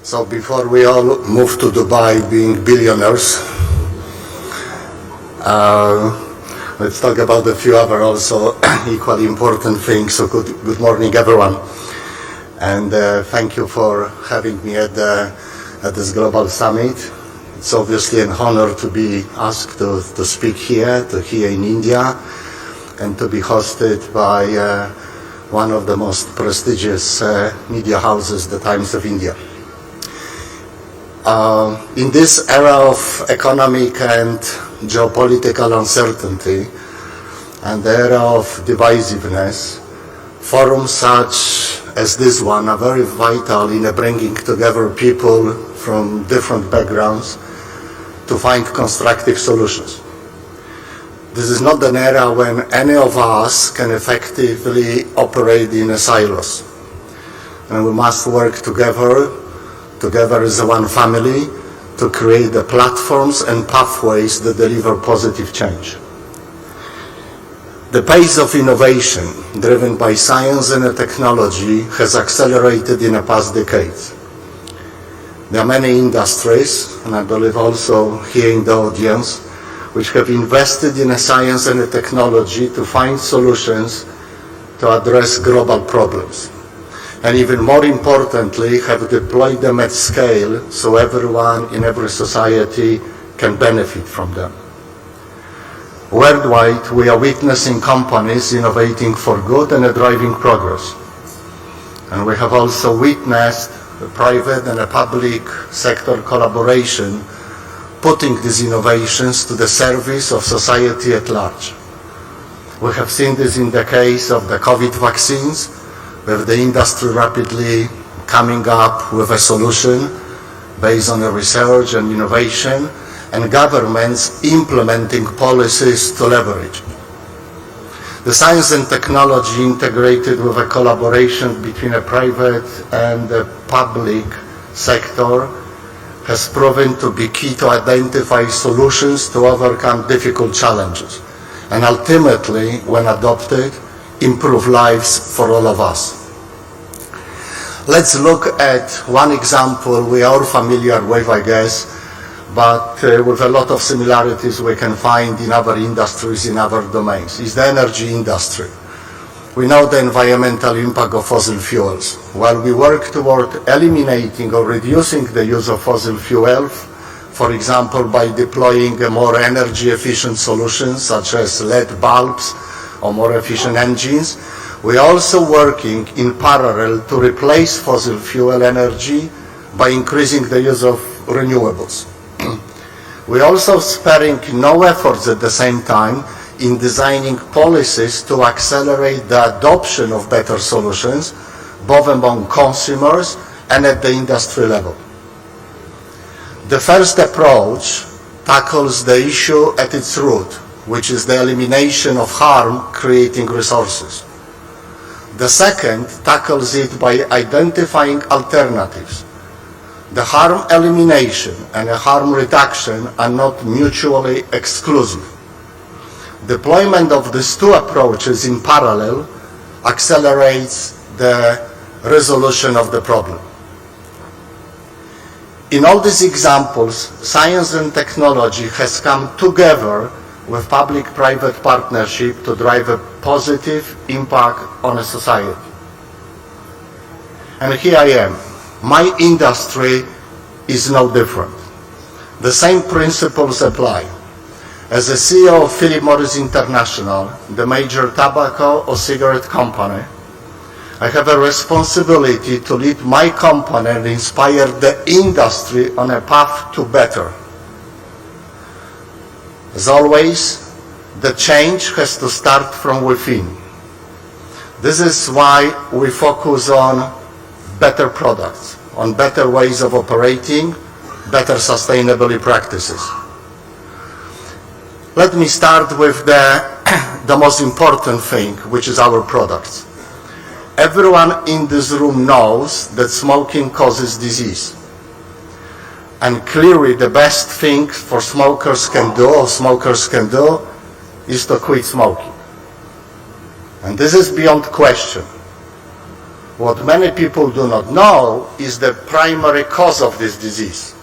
So before we all move to Dubai being billionaires, let's talk about a few other also equally important things. So good morning, everyone. And thank you for having me at this global summit. It's obviously an honor to be asked to speak here in India, and to be hosted by one of the most prestigious media houses, the Times of India. In this era of economic and geopolitical uncertainty and the era of divisiveness, forums such as this one are very vital in bringing together people from different backgrounds to find constructive solutions. This is not an era when any of us can effectively operate in silos, and we must work together as one family, to create the platforms and pathways that deliver positive change. The pace of innovation driven by science and technology has accelerated in the past decades. There are many industries, and I believe also here in the audience, which have invested in science and technology to find solutions to address global problems. And even more importantly, have deployed them at scale so everyone in every society can benefit from them. Worldwide, we are witnessing companies innovating for good and driving progress. And we have also witnessed the private and the public sector collaboration putting these innovations to the service of society at large. We have seen this in the case of the COVID vaccines, with the industry rapidly coming up with a solution based on the research and innovation, and governments implementing policies to leverage. The science and technology integrated with a collaboration between a private and the public sector has proven to be key to identify solutions to overcome difficult challenges, and ultimately, when adopted, improve lives for all of us. Let's look at one example we are all familiar with, I guess, but with a lot of similarities we can find in other industries, in other domains. Is the energy industry. We know the environmental impact of fossil fuels. While we work toward eliminating or reducing the use of fossil fuels, for example, by deploying more energy efficient solutions such as LED bulbs or more efficient engines, we are also working in parallel to replace fossil fuel energy by increasing the use of renewables. We are also sparing no efforts at the same time in designing policies to accelerate the adoption of better solutions, both among consumers and at the industry level. The first approach tackles the issue at its root, which is the elimination of harm creating resources. The second tackles it by identifying alternatives. The harm elimination and the harm reduction are not mutually exclusive. Deployment of these two approaches in parallel accelerates the resolution of the problem. In all these examples, science and technology has come together with public-private partnership to drive a positive impact on a society. And here I am. My industry is no different. The same principles apply. As a CEO of Philip Morris International, the major tobacco or cigarette company, I have a responsibility to lead my company and inspire the industry on a path to better. As always, the change has to start from within. This is why we focus on better products, on better ways of operating, better sustainability practices. Let me start with the most important thing, which is our products. Everyone in this room knows that smoking causes disease. And clearly the best thing for smokers can do is to quit smoking. And this is beyond question. What many people do not know is the primary cause of this disease.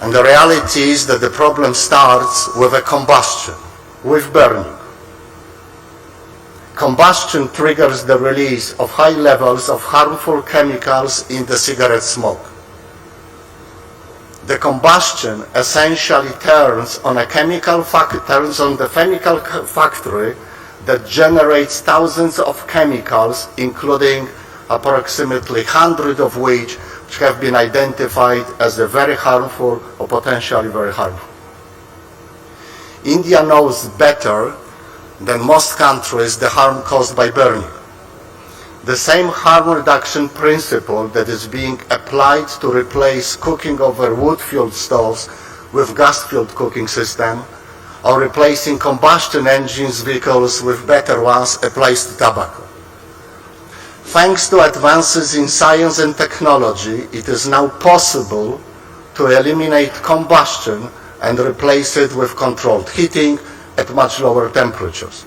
And the reality is that the problem starts with a combustion, with burning. Combustion triggers the release of high levels of harmful chemicals in the cigarette smoke. The combustion essentially turns on the chemical factory that generates thousands of chemicals, including approximately 100 of which have been identified as very harmful or potentially very harmful. India knows better than most countries the harm caused by burning. The same harm reduction principle that is being applied to replace cooking over wood-fueled stoves with gas-fueled cooking system, or replacing combustion engines vehicles with better ones, applies to tobacco. Thanks to advances in science and technology, it is now possible to eliminate combustion and replace it with controlled heating at much lower temperatures.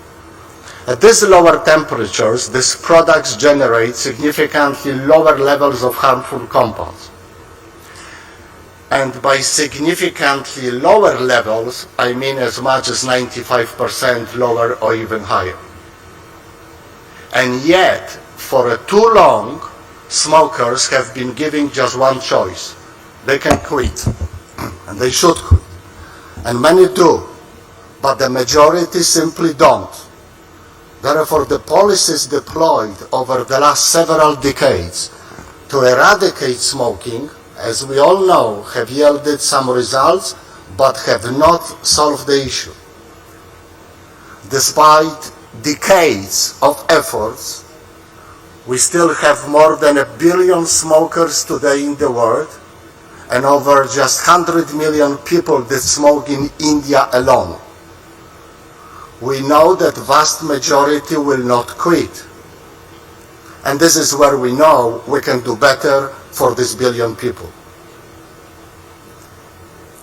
At these lower temperatures, these products generate significantly lower levels of harmful compounds. And by significantly lower levels, I mean as much as 95% lower or even higher. And yet, for too long, smokers have been given just one choice. They can quit, and they should quit. And many do, but the majority simply don't. Therefore, the policies deployed over the last several decades to eradicate smoking, as we all know, have yielded some results, but have not solved the issue. Despite decades of efforts, we still have more than 1 billion smokers today in the world, and over just 100 million people that smoke in India alone. We know that vast majority will not quit. And this is where we know we can do better for this billion people.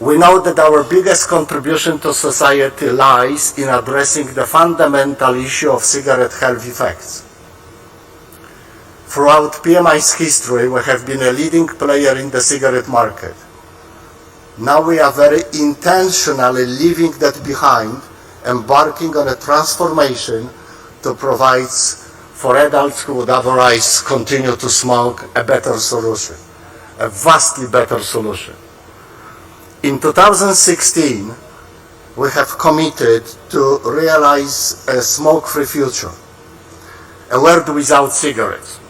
We know that our biggest contribution to society lies in addressing the fundamental issue of cigarette health effects. Throughout PMI's history, we have been a leading player in the cigarette market. Now we are very intentionally leaving that behind, embarking on a transformation to provide for adults who would otherwise continue to smoke a better solution, a vastly better solution. In 2016, we have committed to realize a smoke-free future, a world without cigarettes.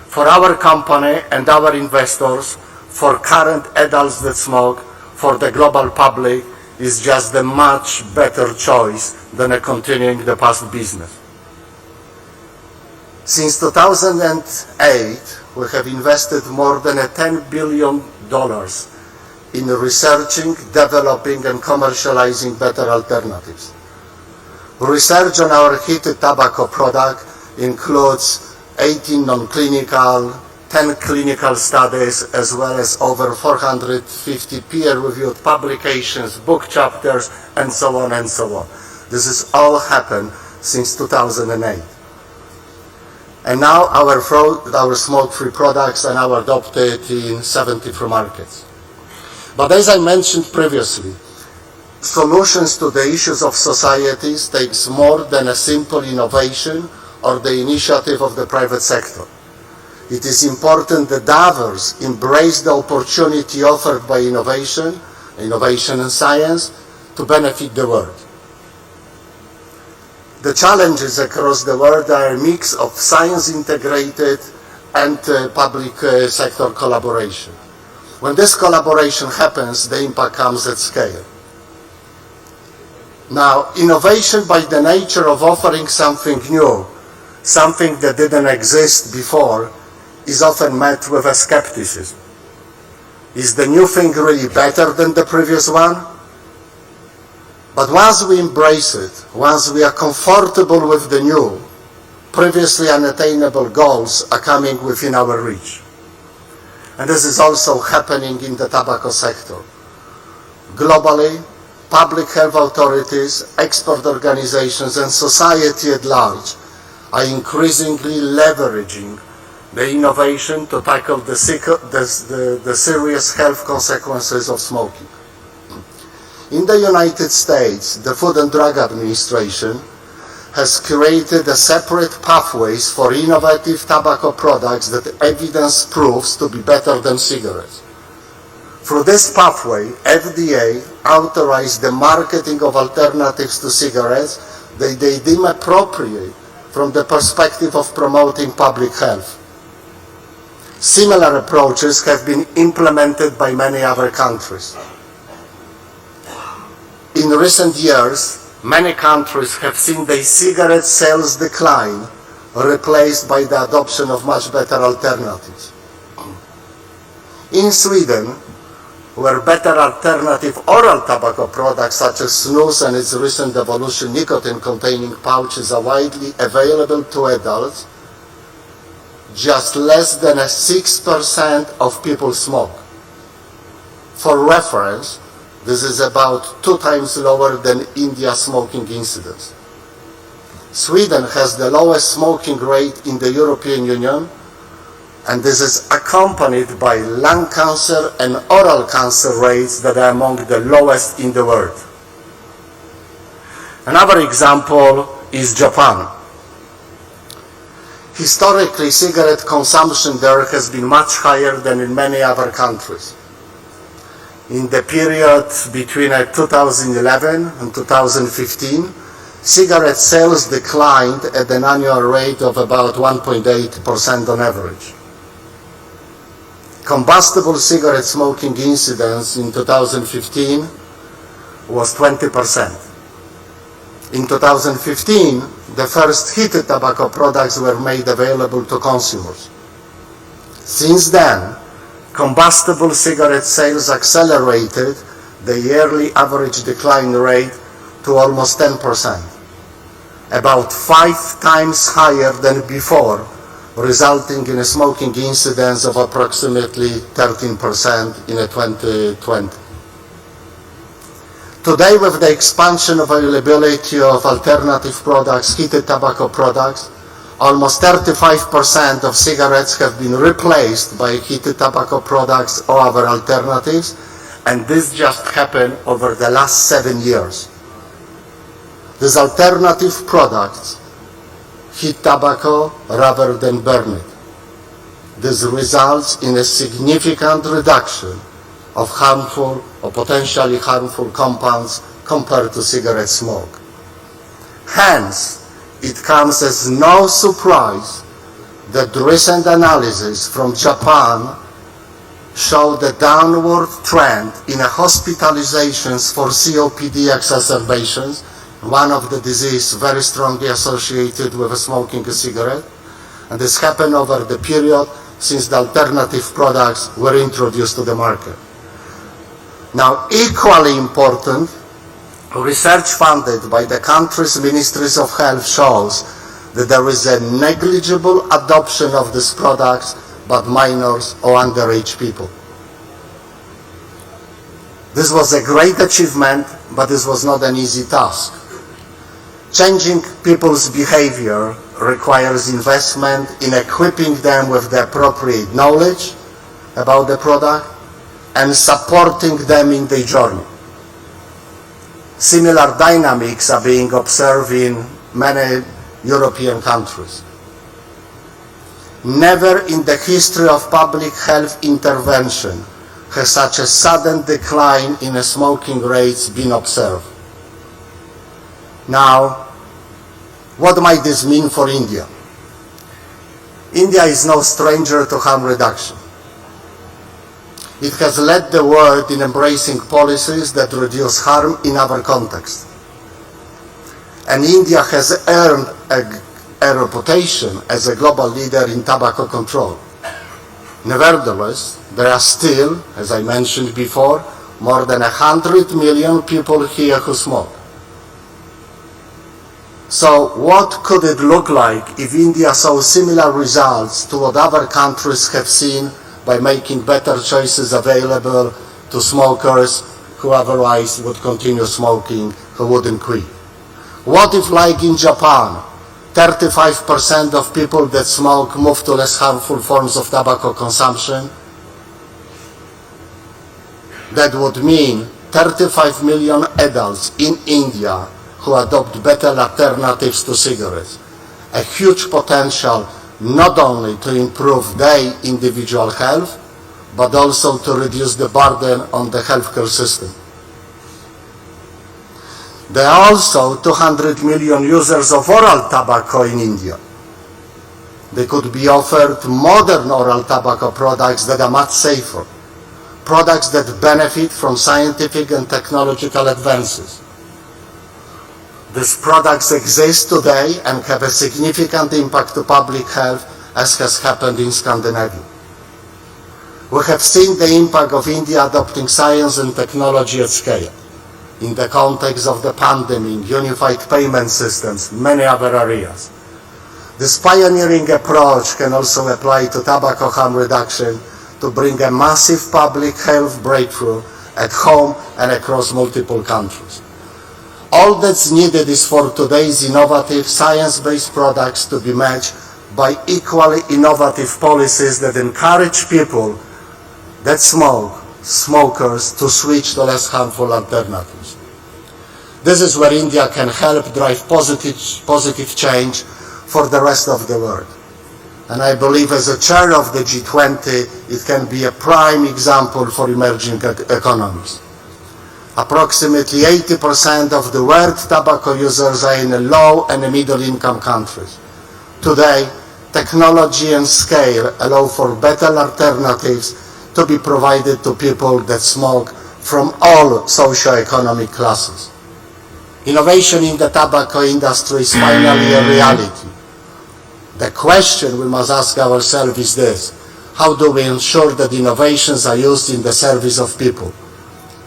For our company and our investors, for current adults that smoke, for the global public, is just a much better choice than a continuing the past business. Since 2008, we have invested more than $10 billion in researching, developing, and commercializing better alternatives. Research on our heated tobacco product includes 18 non-clinical, 10 clinical studies, as well as over 450 peer-reviewed publications, book chapters, and so on and so on. This has all happened since 2008. And now our smoke-free products are now adopted in 73 markets. But as I mentioned previously, solutions to the issues of societies takes more than a simple innovation or the initiative of the private sector. It is important that others embrace the opportunity offered by innovation and science, to benefit the world. The challenges across the world are a mix of science-integrated and public sector collaboration. When this collaboration happens, the impact comes at scale. Now, innovation by the nature of offering something new, something that didn't exist before, is often met with a skepticism. Is the new thing really better than the previous one? But once we embrace it, once we are comfortable with the new, previously unattainable goals are coming within our reach. And this is also happening in the tobacco sector. Globally, public health authorities, expert organizations, and society at large are increasingly leveraging the innovation to tackle the serious health consequences of smoking. In the United States, the Food and Drug Administration has created a separate pathways for innovative tobacco products that evidence proves to be better than cigarettes. Through this pathway, FDA authorized the marketing of alternatives to cigarettes that they deem appropriate from the perspective of promoting public health. Similar approaches have been implemented by many other countries. In recent years, many countries have seen their cigarette sales decline, replaced by the adoption of much better alternatives. In Sweden, where better alternative oral tobacco products such as snus and its recent evolution nicotine-containing pouches are widely available to adults, just less than 6% of people smoke. For reference, this is about 2 times lower than India's smoking incidence. Sweden has the lowest smoking rate in the European Union, and this is accompanied by lung cancer and oral cancer rates that are among the lowest in the world. Another example is Japan. Historically, cigarette consumption there has been much higher than in many other countries. In the period between 2011 and 2015, cigarette sales declined at an annual rate of about 1.8% on average. Combustible cigarette smoking incidence in 2015 was 20%. In 2015, the first heated tobacco products were made available to consumers. Since then, combustible cigarette sales accelerated the yearly average decline rate to almost 10%, about 5 times higher than before, resulting in a smoking incidence of approximately 13% in 2020. Today, with the expansion of availability of alternative products, heated tobacco products, almost 35% of cigarettes have been replaced by heated tobacco products or other alternatives, and this just happened over the last 7 years. These alternative products heat tobacco rather than burn it. This results in a significant reduction of harmful or potentially harmful compounds compared to cigarette smoke. Hence, it comes as no surprise that the recent analysis from Japan showed a downward trend in hospitalizations for COPD exacerbations, one of the diseases very strongly associated with smoking a cigarette, and this happened over the period since the alternative products were introduced to the market. Now, equally important, research funded by the country's Ministries of Health shows that there is a negligible adoption of these products by minors or underage people. This was a great achievement, but this was not an easy task. Changing people's behavior requires investment in equipping them with the appropriate knowledge about the product and supporting them in their journey. Similar dynamics are being observed in many European countries. Never in the history of public health intervention has such a sudden decline in smoking rates been observed. Now, what might this mean for India? India is no stranger to harm reduction. It has led the world in embracing policies that reduce harm in other contexts. And India has earned a reputation as a global leader in tobacco control. Nevertheless, there are still, as I mentioned before, more than 100 million people here who smoke. So what could it look like if India saw similar results to what other countries have seen by making better choices available to smokers who otherwise would continue smoking, who wouldn't quit? What if, like in Japan, 35% of people that smoke move to less harmful forms of tobacco consumption. That would mean 35 million adults in India who adopt better alternatives to cigarettes. A huge potential not only to improve their individual health, but also to reduce the burden on the healthcare system. There are also 200 million users of oral tobacco in India. They could be offered modern oral tobacco products that are much safer, products that benefit from scientific and technological advances. These products exist today and have a significant impact to public health, as has happened in Scandinavia. We have seen the impact of India adopting science and technology at scale in the context of the pandemic, unified payment systems, many other areas. This pioneering approach can also apply to tobacco harm reduction to bring a massive public health breakthrough at home and across multiple countries. All that's needed is for today's innovative science-based products to be matched by equally innovative policies that encourage people that smokers to switch to less harmful alternatives. This is where India can help drive positive change for the rest of the world. And I believe as a chair of the G20, it can be a prime example for emerging economies. Approximately 80% of the world tobacco users are in low and middle income countries. Today, technology and scale allow for better alternatives to be provided to people that smoke from all socio-economic classes. Innovation in the tobacco industry is finally a reality. The question we must ask ourselves is this: how do we ensure that innovations are used in the service of people?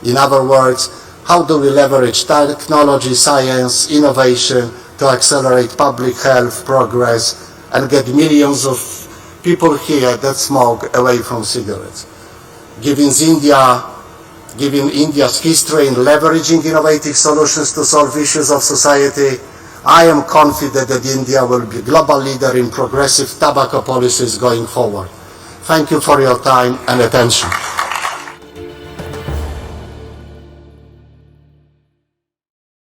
In other words, how do we leverage technology, science, innovation to accelerate public health progress and get millions of people here that smoke away from cigarettes? Given India's history in leveraging innovative solutions to solve issues of society, I am confident that India will be a global leader in progressive tobacco policies going forward. Thank you for your time and attention.